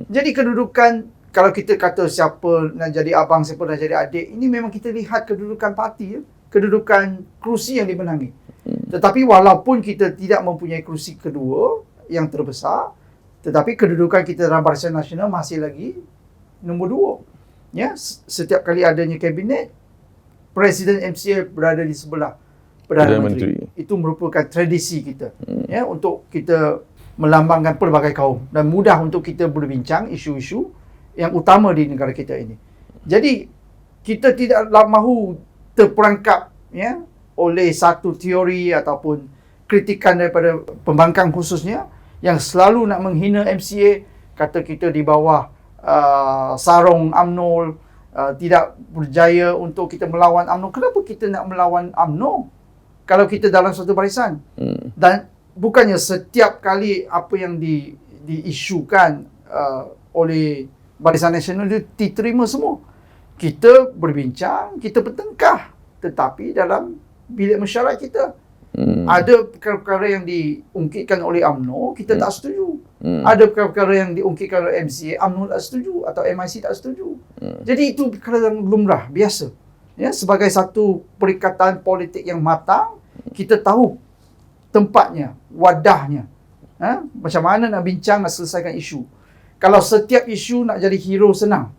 Jadi kedudukan, kalau kita kata siapa nak jadi abang, siapa nak jadi adik, ini memang kita lihat kedudukan parti, ya, kedudukan kerusi yang dimenangi. Tetapi walaupun kita tidak mempunyai kerusi kedua yang terbesar, tetapi kedudukan kita dalam Barisan Nasional masih lagi nombor 2. Ya, setiap kali adanya kabinet, Presiden MCA berada di sebelah Perdana Menteri. Itu merupakan tradisi kita, ya, untuk kita melambangkan pelbagai kaum dan mudah untuk kita berbincang isu-isu yang utama di negara kita ini. Jadi kita tidak mahu terperangkap, ya, oleh satu teori ataupun kritikan daripada pembangkang khususnya yang selalu nak menghina MCA, kata kita di bawah sarung UMNO, tidak berjaya untuk kita melawan UMNO. Kenapa kita nak melawan UMNO kalau kita dalam satu barisan? Dan bukannya setiap kali apa yang diisukan oleh Barisan Nasional itu diterima semua. Kita berbincang, kita bertengkar, tetapi dalam bilik mesyuarat kita ada perkara-perkara yang diungkitkan oleh UMNO, kita tak setuju. Ada perkara-perkara yang diungkitkan oleh MCA, UMNO tak setuju atau MIC tak setuju. Jadi itu perkara yang lumrah, biasa. Ya, sebagai satu perikatan politik yang matang, kita tahu tempatnya, wadahnya. Macam mana nak bincang, nak selesaikan isu. Kalau setiap isu nak jadi hero senang.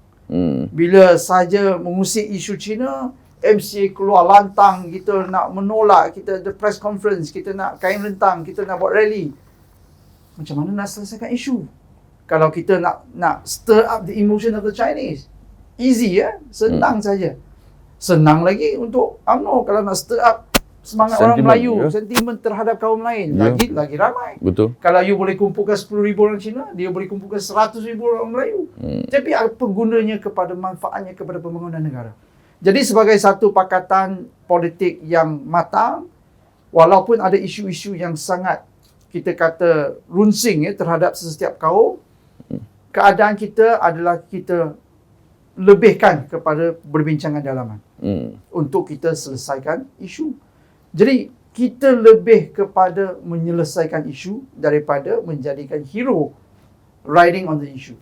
Bila saja mengusik isu Cina, MCA keluar lantang, kita nak menolak, kita ada press conference, kita nak kain rentang, kita nak buat rally. Macam mana nak selesaikan isu? Kalau kita nak stir up the emotion of the Chinese. Easy ya, senang saja. Senang lagi untuk UMNO kalau nak stir up semangat orang Melayu, sentimen terhadap kaum lain. Lagi ramai. Betul. Kalau you boleh kumpulkan 10,000 orang Cina, dia boleh kumpulkan 100,000 orang Melayu. Tapi apa gunanya kepada manfaatnya kepada pembangunan negara? Jadi sebagai satu pakatan politik yang matang, walaupun ada isu-isu yang sangat kita kata runsing terhadap setiap kaum, keadaan kita adalah kita lebihkan kepada berbincangan dalaman untuk kita selesaikan isu. Jadi kita lebih kepada menyelesaikan isu daripada menjadikan hero riding on the issue.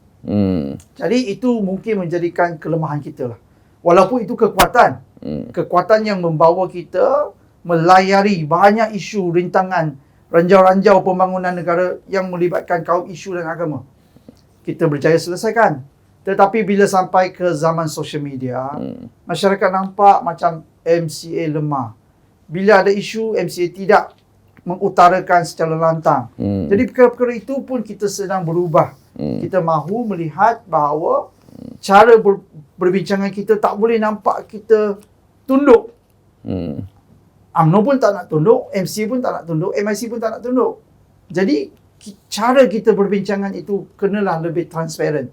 Jadi itu mungkin menjadikan kelemahan kita lah. Walaupun itu kekuatan. Kekuatan yang membawa kita melayari banyak isu, rintangan, ranjau-ranjau pembangunan negara yang melibatkan kaum, isu dan agama. Kita berjaya selesaikan. Tetapi bila sampai ke zaman social media, masyarakat nampak macam MCA lemah. Bila ada isu, MCA tidak mengutarakan secara lantang. Jadi perkara-perkara itu pun kita sedang berubah. Kita mahu melihat bahawa cara berbincangan kita tak boleh nampak kita tunduk. UMNO pun tak nak tunduk, MCA pun tak nak tunduk, MIC pun tak nak tunduk. Jadi cara kita berbincangan itu kenalah lebih transparent.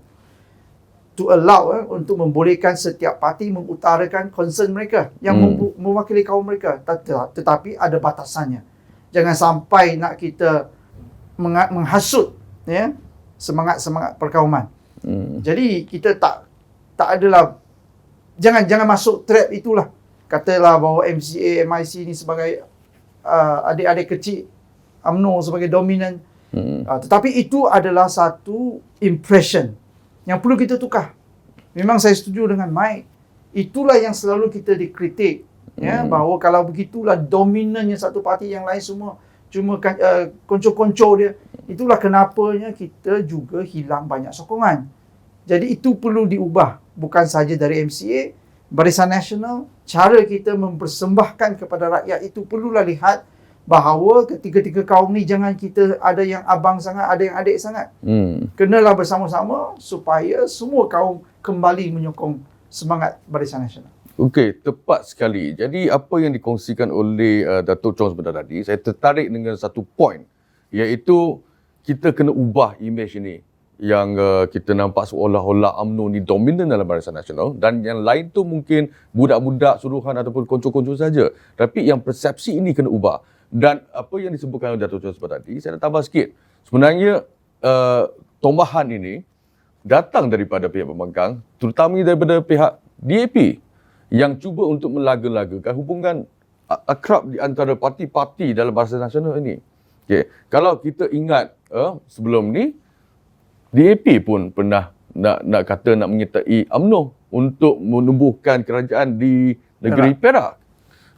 To allow untuk membolehkan setiap parti mengutarakan concern mereka yang mewakili kaum mereka. Tetapi ada batasannya. Jangan sampai nak kita menghasut semangat-semangat perkauman. Jadi kita tak adalah, jangan masuk trap itulah. Katalah bahawa MCA, MIC ni sebagai adik-adik kecil, UMNO sebagai dominan. Tetapi itu adalah satu impression yang perlu kita tukar. Memang saya setuju dengan Mike. Itulah yang selalu kita dikritik. Bahawa kalau begitulah dominannya satu parti, yang lain semua cuma konco-konco dia. Itulah kenapanya kita juga hilang banyak sokongan. Jadi itu perlu diubah. Bukan saja dari MCA, Barisan Nasional, cara kita mempersembahkan kepada rakyat itu perlulah lihat bahawa ketiga-tiga kaum ni jangan kita ada yang abang sangat, ada yang adik sangat. Kenalah bersama-sama supaya semua kaum kembali menyokong semangat Barisan Nasional. Okey, tepat sekali. Jadi apa yang dikongsikan oleh Datuk Chong sebentar tadi, saya tertarik dengan satu point, iaitu kita kena ubah imej ini. Yang kita nampak seolah-olah UMNO ni dominan dalam Barisan Nasional, dan yang lain tu mungkin budak-budak suruhan ataupun konco-konco saja. Tapi yang persepsi ini kena ubah. Dan apa yang disebutkan oleh Datuk Chong sebentar tadi, saya nak tambah sikit. Sebenarnya tombahan ini datang daripada pihak pembangkang, terutamanya daripada pihak DAP yang cuba untuk melaga-lagakan hubungan akrab di antara parti-parti dalam Barisan Nasional ini. Okay. Kalau kita ingat sebelum ni, DAP pun pernah nak kata nak menyertai UMNO untuk menumbuhkan kerajaan di negeri Perak.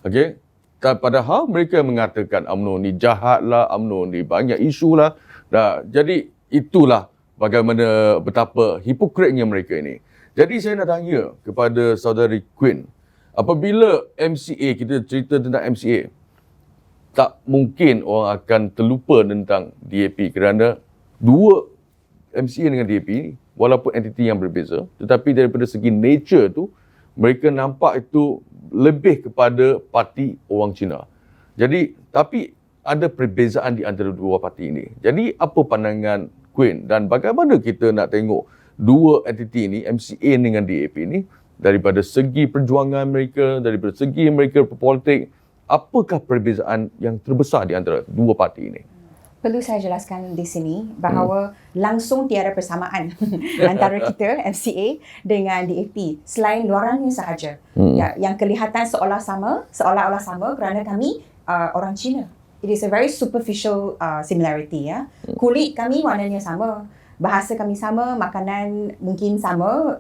Okey. Padahal mereka mengatakan UMNO ni jahatlah, UMNO ni banyak isu lah. Jadi itulah bagaimana betapa hipokritnya mereka ini. Jadi saya nak tanya kepada saudari Queen, apabila MCA, kita cerita tentang MCA, tak mungkin orang akan terlupa tentang DAP kerana dua MCA dengan DAP walaupun entiti yang berbeza, tetapi daripada segi nature tu mereka nampak itu lebih kepada parti orang Cina. Jadi tapi ada perbezaan di antara dua parti ini. Jadi apa pandangan Queen dan bagaimana kita nak tengok dua entiti ini, MCA dengan DAP ini, daripada segi perjuangan mereka, daripada segi mereka berpolitik, apakah perbezaan yang terbesar di antara dua parti ini? Perlu saya jelaskan di sini bahawa langsung tiada persamaan antara kita MCA dengan DAP selain luarannya sahaja. Ya, yang kelihatan seolah-olah sama kerana kami orang Cina. It is a very superficial similarity ya. Kulit kami warnanya sama, bahasa kami sama, makanan mungkin sama,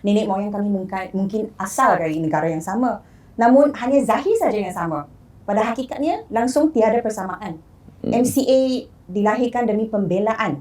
nenek moyang kami mungkin asal dari negara yang sama. Namun hanya zahir saja yang sama. Pada hakikatnya langsung tiada persamaan. MCA dilahirkan demi pembelaan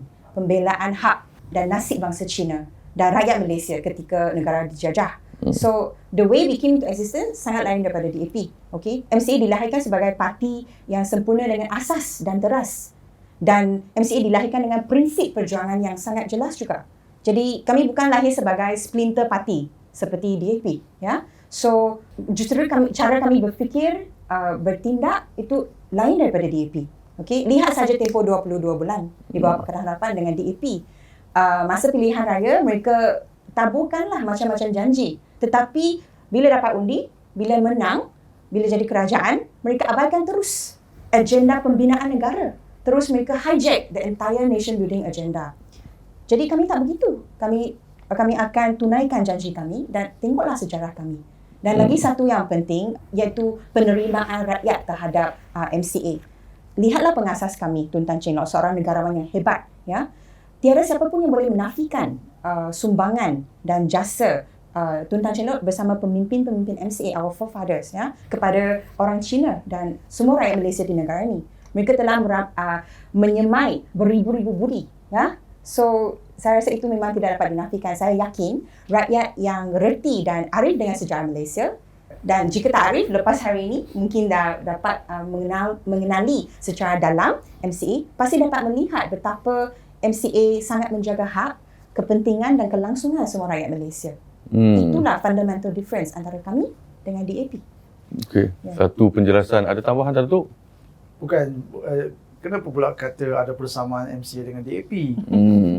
hak dan nasib bangsa Cina dan rakyat Malaysia ketika negara dijajah. So, the way we came into existence sangat lain daripada DAP. Okay? MCA dilahirkan sebagai parti yang sempurna dengan asas dan teras. Dan MCA dilahirkan dengan prinsip perjuangan yang sangat jelas juga. Jadi, kami bukan lahir sebagai splinter parti seperti DAP. Ya? So, justru cara kami berfikir, bertindak itu lain daripada DAP. Okay? Lihat saja tempoh 22 bulan di bawah Pakatan Harapan dengan DAP. Masa pilihan raya, mereka taburkanlah macam-macam janji. Tetapi bila dapat undi, bila menang, bila jadi kerajaan, mereka abaikan terus agenda pembinaan negara. Terus mereka hijack the entire nation building agenda. Jadi kami tak begitu. Kami akan tunaikan janji kami dan tengoklah sejarah kami. Dan lagi satu yang penting iaitu penerimaan rakyat terhadap MCA. Lihatlah pengasas kami, Tun Tan Cheng Lock, seorang negarawan yang hebat. Ya. Tiada siapa pun yang boleh menafikan sumbangan dan jasa Tun Tan Cheng Lock bersama pemimpin-pemimpin MCA, our forefathers, ya, kepada orang Cina dan semua rakyat Malaysia di negara ini. Mereka telah menyemai beribu-ribu budi. Ya. So, saya rasa itu memang tidak dapat dinafikan. Saya yakin rakyat yang reti dan arif dengan sejarah Malaysia, dan jika tak arif, lepas hari ini mungkin dah dapat mengenali secara dalam MCA, pasti dapat melihat betapa MCA sangat menjaga hak, kepentingan dan kelangsungan semua rakyat Malaysia. Itulah fundamental difference antara kami dengan DAP. Okey, satu penjelasan. Ada tambahan Datuk? Bukan, kenapa pula kata ada persamaan MCA dengan DAP?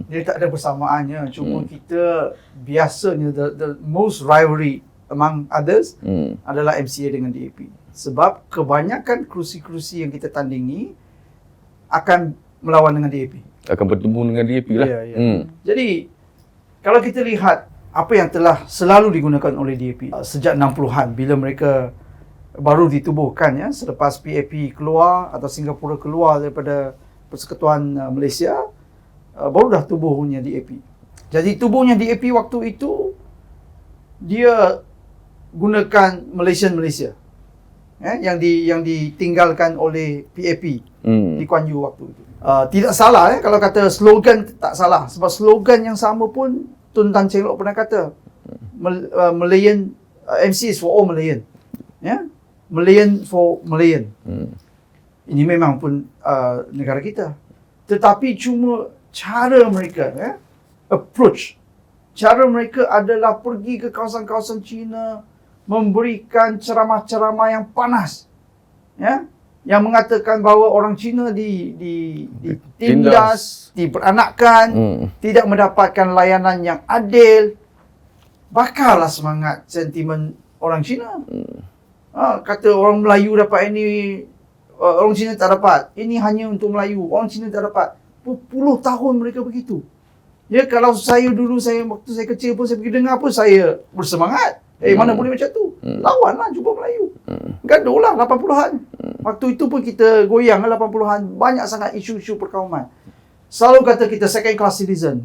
Dia tak ada persamaannya. Cuma kita biasanya the most rivalry among others adalah MCA dengan DAP. Sebab kebanyakan kerusi-kerusi yang kita tandingi akan melawan dengan DAP. Akan bertemu dengan DAP lah. Ya. Jadi, kalau kita lihat apa yang telah selalu digunakan oleh DAP sejak 60-an bila mereka baru ditubuhkan, ya, selepas PAP keluar atau Singapura keluar daripada Persekutuan Malaysia, baru dah tubuhnya DAP. Jadi tubuhnya DAP waktu itu dia gunakan Malaysia, yang ditinggalkan oleh PAP di Kuan Yew waktu itu. Tidak salah kalau kata slogan, tak salah, sebab slogan yang sama pun Tun Tan Cheng Lock pernah kata, Malayan, MC is for all Malayan, ya, Malayan for Malayan. Ini memang pun negara kita, tetapi cuma cara mereka, approach, cara mereka adalah pergi ke kawasan-kawasan Cina, memberikan ceramah-ceramah yang panas, ya, yang mengatakan bahawa orang Cina ditindas, diperanakkan, tidak mendapatkan layanan yang adil. Bakarlah semangat sentimen orang Cina. Kata orang Melayu dapat ini, orang Cina tak dapat. Ini hanya untuk Melayu, orang Cina tak dapat. Berpuluh tahun mereka begitu. Ya, kalau saya dulu, waktu saya kecil pun saya pergi dengar pun saya bersemangat. Mana boleh macam tu? Lawanlah, jumpa Melayu. Gaduh lah 80-an. Waktu itu pun kita goyang 80-an. Banyak sangat isu-isu perkauman. Selalu kata kita second class citizen.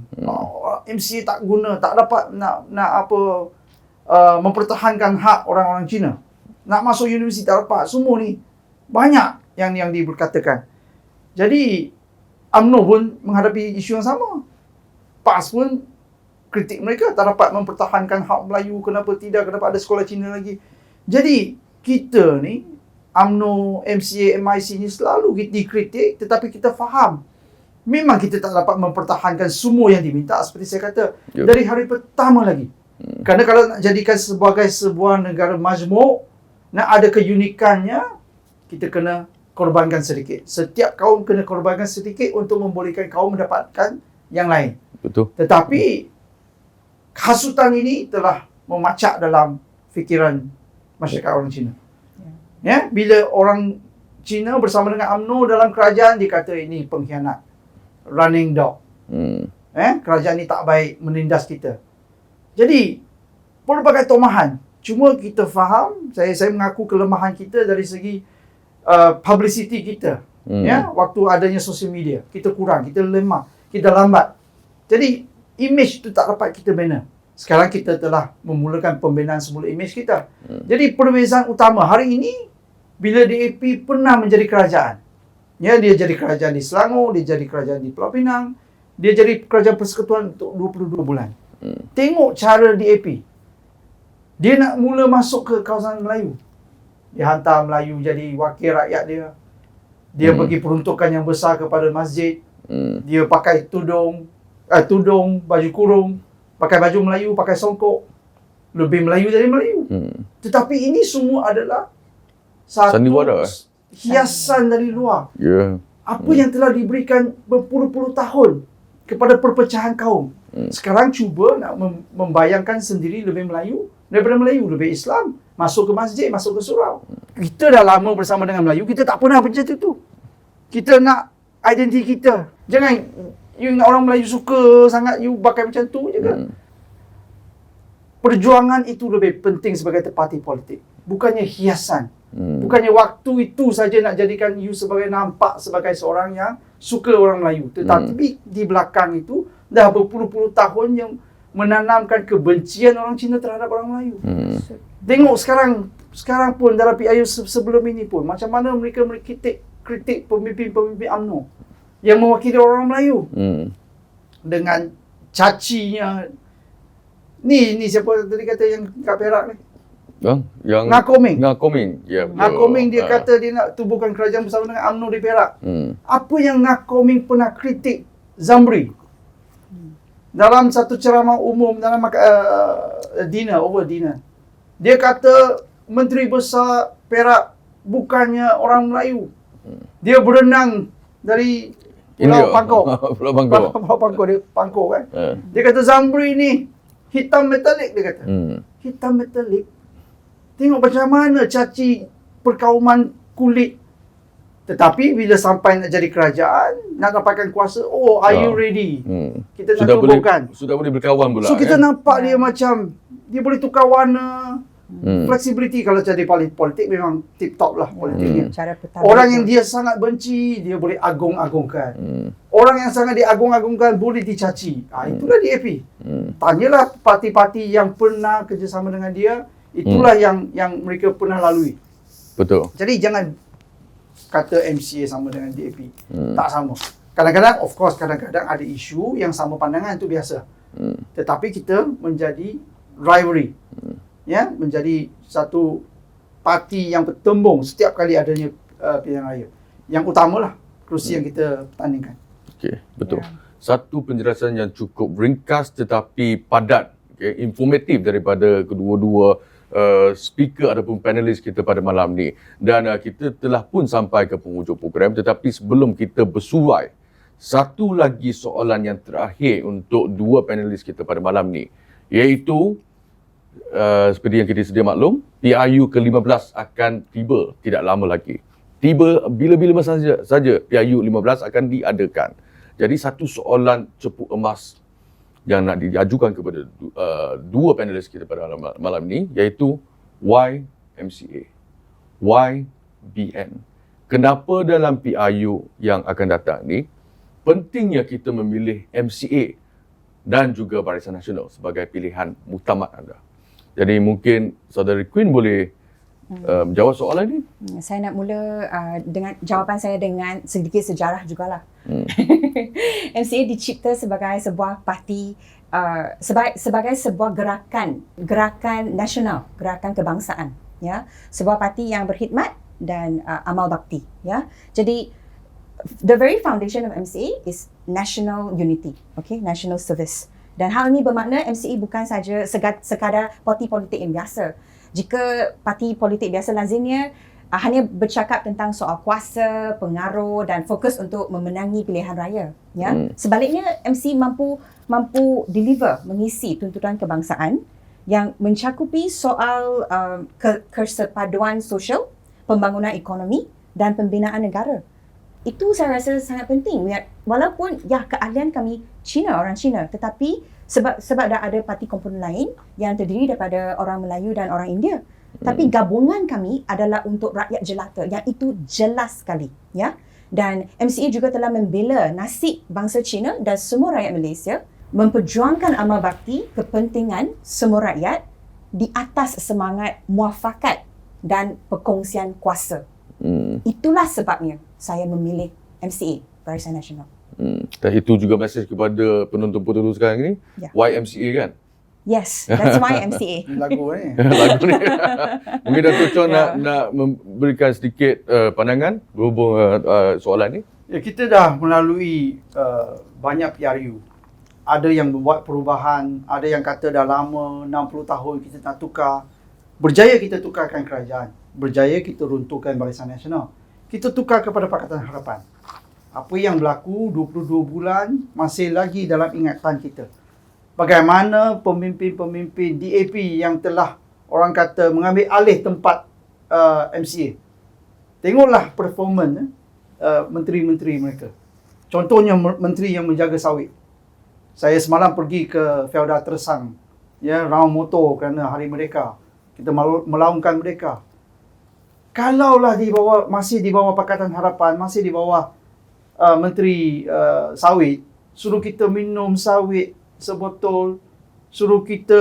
MCA tak guna, tak dapat nak mempertahankan hak orang-orang Cina. Nak masuk universiti tak dapat. Semua ni banyak yang diberkatakan. Jadi UMNO pun menghadapi isu yang sama. PAS pun kritik mereka, tak dapat mempertahankan hak Melayu, kenapa ada sekolah Cina lagi. Jadi kita ni UMNO, MCA, MIC ni selalu dikritik, tetapi kita faham memang kita tak dapat mempertahankan semua yang diminta. Seperti saya kata, dari hari pertama lagi. Kerana kalau nak jadikan sebagai sebuah negara majmuk, nak ada keunikannya, kita kena korbankan sedikit. Setiap kaum kena korbankan sedikit untuk membolehkan kaum mendapatkan yang lain. Betul. Tetapi hasutan ini telah memacak dalam fikiran masyarakat orang Cina. Ya, bila orang Cina bersama dengan UMNO dalam kerajaan, dia kata ini pengkhianat, running dog. Kerajaan ni tak baik, menindas kita. Jadi pelbagai tomahan. Cuma kita faham, saya mengaku kelemahan kita dari segi publicity kita. Ya, waktu adanya social media, kita kurang, kita lemah, kita lambat. Jadi image tu tak dapat kita bina. Sekarang kita telah memulakan pembinaan semula image kita. Jadi perbezaan utama hari ini, bila DAP pernah menjadi kerajaan. Ya, dia jadi kerajaan di Selangor, dia jadi kerajaan di Pulau Pinang, dia jadi kerajaan persekutuan untuk 22 bulan. Tengok cara DAP. Dia nak mula masuk ke kawasan Melayu. Dia hantar Melayu jadi wakil rakyat dia. Dia bagi peruntukan yang besar kepada masjid. Dia pakai tudung, baju kurung, pakai baju Melayu, pakai songkok. Lebih Melayu dari Melayu. Tetapi ini semua adalah satu sandiwara, hiasan dari luar. Ya. Apa yang telah diberikan berpuluh-puluh tahun kepada perpecahan kaum. Sekarang cuba nak membayangkan sendiri lebih Melayu daripada Melayu, lebih Islam, masuk ke masjid, masuk ke surau. Kita dah lama bersama dengan Melayu, kita tak pernah macam itu. Kita nak identiti kita. Jangan you nak orang Melayu suka sangat, you pakai macam tu je kan. Perjuangan itu lebih penting sebagai parti politik. Bukannya hiasan. Bukannya waktu itu saja nak jadikan you sebagai nampak sebagai seorang yang suka orang Melayu. Tetapi di belakang itu dah berpuluh-puluh tahun yang menanamkan kebencian orang Cina terhadap orang Melayu. Tengok sekarang pun dalam PIU sebelum ini pun macam mana mereka kritik pemimpin-pemimpin UMNO yang mewakili orang Melayu. Dengan cacinya. Ni siapa tadi kata yang kat Perak ni? Yang Ngakoming. Ya, Ngakoming dia kata dia nak tubuhkan kerajaan bersama dengan UMNO di Perak. Apa yang Ngakoming pernah kritik Zamri? Dalam satu ceramah umum dalam dinner. Dia kata Menteri Besar Perak bukannya orang Melayu. Dia berenang dari Pulau Pangkor. Pulau Pangkor, dia Pangkor kan. Dia kata Zamri ni hitam metalik, dia kata. Hitam metalik. Tengok macam mana caci perkauman kulit. Tetapi bila sampai nak jadi kerajaan, nak dapatkan kuasa, are you ready? Kita nak tubuhkan. Sudah boleh berkawan pula. So kita nampak dia macam, dia boleh tukar warna. Flexibility kalau jadi politik memang tip-top lah politiknya. Orang yang dia sangat benci, dia boleh agung-agungkan. Orang yang sangat diagung-agungkan, boleh dicaci. Itulah DAP. Tanyalah parti-parti yang pernah kerjasama dengan dia, itulah yang mereka pernah lalui. Betul. Jadi jangan kata MCA sama dengan DAP. Tak sama. Kadang-kadang, of course, kadang-kadang ada isu yang sama pandangan, itu biasa. Tetapi kita menjadi rivalry. Ya, menjadi satu parti yang bertembung setiap kali adanya pilihan raya. Yang utamalah kerusi yang kita tandingkan. Okey, betul. Satu penjelasan yang cukup ringkas tetapi padat, informatif daripada kedua-dua speaker ataupun panelis kita pada malam ni. Dan kita telah pun sampai ke penghujung program, tetapi sebelum kita bersuai, satu lagi soalan yang terakhir untuk dua panelis kita pada malam ni, iaitu seperti yang kita sedia maklum, PIU ke-15 akan tiba tidak lama lagi. Tiba bila-bila saja PIU 15 akan diadakan. Jadi satu soalan cepu emas yang nak diajukan kepada dua panelis kita pada malam ini, iaitu why MCA? Why BN? Kenapa dalam PIU yang akan datang ni pentingnya kita memilih MCA dan juga Barisan Nasional sebagai pilihan muktamad anda? Jadi mungkin Saudari Queen boleh menjawab soalan ini. Saya nak mula dengan jawapan saya dengan sedikit sejarah jugalah. MCA dicipta sebagai sebuah parti, sebagai sebuah gerakan nasional, gerakan kebangsaan, ya. Sebuah parti yang berkhidmat dan amal bakti, ya. Jadi the very foundation of MCA is national unity, okay, national service. Dan hal ini bermakna MCA bukan saja sekadar parti politik yang biasa. Jika parti politik biasa lazimnya hanya bercakap tentang soal kuasa, pengaruh dan fokus untuk memenangi pilihan raya. Ya, sebaliknya MC mampu deliver, mengisi tuntutan kebangsaan yang mencakupi soal kesepaduan sosial, pembangunan ekonomi dan pembinaan negara. Itu saya rasa sangat penting. Walaupun keahlian kami orang Cina, tetapi sebab dah ada parti komponen lain yang terdiri daripada orang Melayu dan orang India. Tapi gabungan kami adalah untuk rakyat jelata, yang itu jelas sekali, ya. Dan MCA juga telah membela nasib bangsa Cina dan semua rakyat Malaysia, memperjuangkan amal bakti kepentingan semua rakyat di atas semangat muafakat dan perkongsian kuasa. Itulah sebabnya saya memilih MCA, Barisan Nasional. Dan itu juga mesej kepada penonton-penonton sekarang ni. Ya. Why MCA kan? Yes, that's why MCA. Lagu ni. Lagu ni. Mungkin Datuk Chong nak memberikan sedikit pandangan berhubung soalan ni. Ya, kita dah melalui banyak PRU. Ada yang buat perubahan, ada yang kata dah lama, 60 tahun kita nak tukar. Berjaya kita tukarkan kerajaan. Berjaya kita runtuhkan Barisan Nasional. Kita tukar kepada Pakatan Harapan. Apa yang berlaku 22 bulan masih lagi dalam ingatan kita. Bagaimana pemimpin-pemimpin DAP yang telah orang kata mengambil alih tempat MCA. Tengoklah performance menteri-menteri mereka. Contohnya menteri yang menjaga sawit. Saya semalam pergi ke Felda Tersang, ya, round motor kerana Hari Merdeka. Kita melaungkan mereka. Kalaulah masih di bawah Pakatan Harapan, masih di bawah Menteri Sawit, suruh kita minum sawit sebotol, suruh kita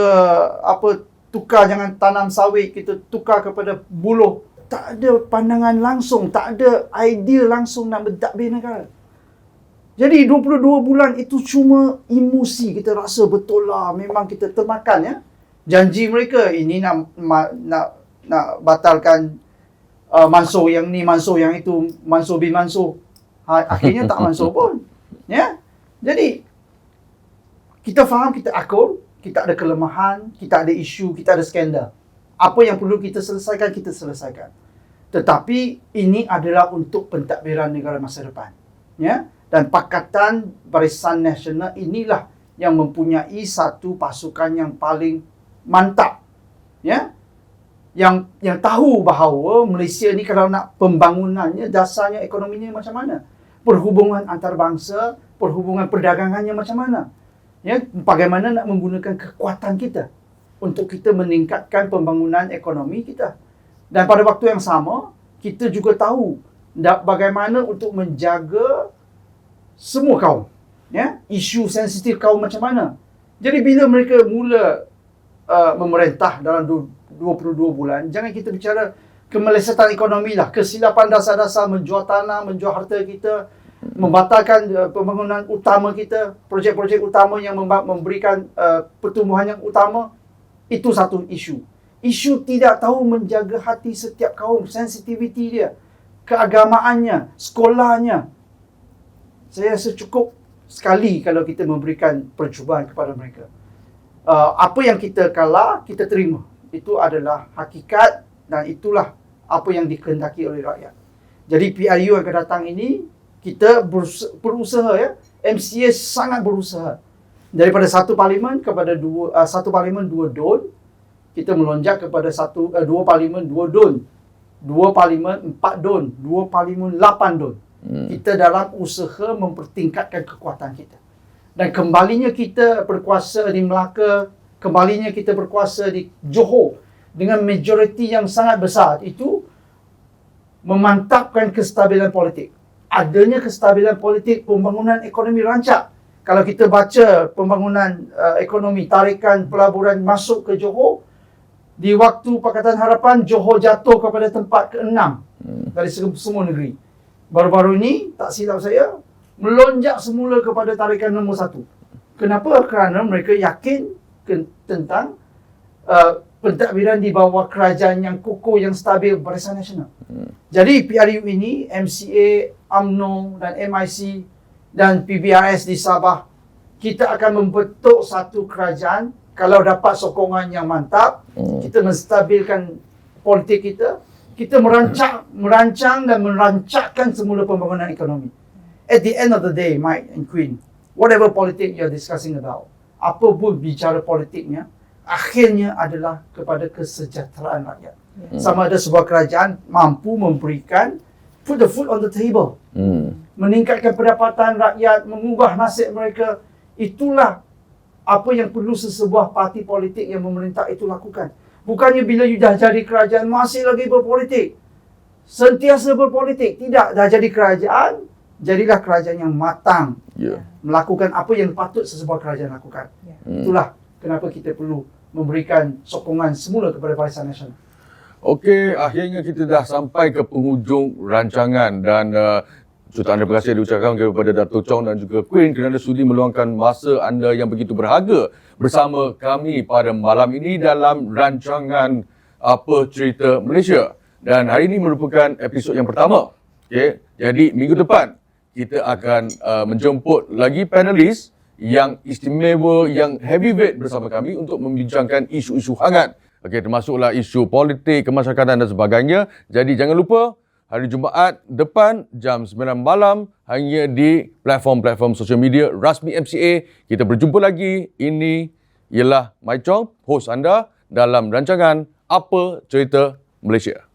tukar, jangan tanam sawit, kita tukar kepada buloh. Tak ada pandangan langsung, tak ada idea langsung nak mentadbir negara. Jadi 22 bulan itu cuma emosi, kita rasa betul lah, memang kita termakan, ya. Janji mereka ini nak batalkan Mansur yang ni, Mansur yang itu, Mansur bin Mansur. Akhirnya tak Mansur pun. Ya. Jadi kita faham, kita akur, kita ada kelemahan, kita ada isu, kita ada skandal. Apa yang perlu kita selesaikan, kita selesaikan. Tetapi ini adalah untuk pentadbiran negara masa depan. Ya. Dan Pakatan Barisan Nasional inilah yang mempunyai satu pasukan yang paling mantap. Ya. Yang tahu bahawa Malaysia ni kalau nak pembangunannya, dasarnya ekonominya macam mana. Perhubungan antarabangsa, perhubungan perdagangannya macam mana. Ya, bagaimana nak menggunakan kekuatan kita untuk kita meningkatkan pembangunan ekonomi kita. Dan pada waktu yang sama, kita juga tahu bagaimana untuk menjaga semua kaum. Ya, isu sensitif kaum macam mana. Jadi bila mereka mula memerintah dalam 22 bulan, jangan kita bicara kemelesetan ekonomi lah, kesilapan dasar-dasar, menjual tanah, menjual harta kita, membatalkan pembangunan utama kita, projek-projek utama yang memberikan pertumbuhan yang utama. Itu satu isu. Isu tidak tahu menjaga hati setiap kaum, sensitiviti dia, keagamaannya, sekolahnya. Saya rasa cukup sekali kalau kita memberikan percubaan kepada mereka. Apa yang kita kalah, kita terima. Itu adalah hakikat dan itulah apa yang dikehendaki oleh rakyat. Jadi PRU yang akan datang ini, kita berusaha, ya. MCA sangat berusaha. Daripada satu parlimen kepada satu parlimen dua DUN, kita melonjak kepada dua parlimen dua DUN, dua parlimen 4 DUN, dua parlimen 8 DUN. Kita dalam usaha mempertingkatkan kekuatan kita. Dan kembalinya kita berkuasa di Melaka, kembalinya kita berkuasa di Johor dengan majoriti yang sangat besar, itu memantapkan kestabilan politik. Adanya kestabilan politik, pembangunan ekonomi rancak. Kalau kita baca pembangunan ekonomi, tarikan pelaburan masuk ke Johor, di waktu Pakatan Harapan, Johor jatuh kepada tempat ke-6 dari semua negeri. Baru-baru ini, tak silap saya, melonjak semula kepada tarikan nombor 1. Kenapa? Kerana mereka yakin tentang pentadbiran di bawah kerajaan yang kukuh, yang stabil, Barisan Nasional. Jadi PRU ini, MCA, UMNO dan MIC dan PBRS di Sabah, kita akan membentuk satu kerajaan. Kalau dapat sokongan yang mantap, kita menstabilkan politik kita, Kita merancang dan merancakkan semula pembangunan ekonomi. At the end of the day, Mike and Queen, whatever politik you're discussing about, apa pun bicara politiknya, akhirnya adalah kepada kesejahteraan rakyat. Sama ada sebuah kerajaan mampu memberikan put the food on the table, meningkatkan pendapatan rakyat, mengubah nasib mereka. Itulah apa yang perlu sesebuah parti politik yang memerintah itu lakukan. Bukannya bila you dah jadi kerajaan masih lagi berpolitik. Sentiasa berpolitik. Tidak, dah jadi kerajaan, jadilah kerajaan yang matang. Melakukan apa yang patut sesebuah kerajaan lakukan. Itulah kenapa kita perlu memberikan sokongan semula kepada Barisan Nasional. Okey, akhirnya kita dah sampai ke penghujung rancangan dan jutaan terima kasih diucapkan kepada Dato' Chong dan juga Queen kerana sudi meluangkan masa anda yang begitu berharga bersama kami pada malam ini dalam rancangan Apa Cerita Malaysia. Dan hari ini merupakan episod yang pertama. Okey, jadi minggu depan kita akan menjemput lagi panelis yang istimewa, yang heavyweight bersama kami untuk membincangkan isu-isu hangat. Okey, termasuklah isu politik, kemasyarakatan dan sebagainya. Jadi jangan lupa hari Jumaat depan jam 9 malam hanya di platform-platform sosial media rasmi MCA. Kita berjumpa lagi. Ini ialah Mai Chong, host anda dalam rancangan Apa Cerita Malaysia.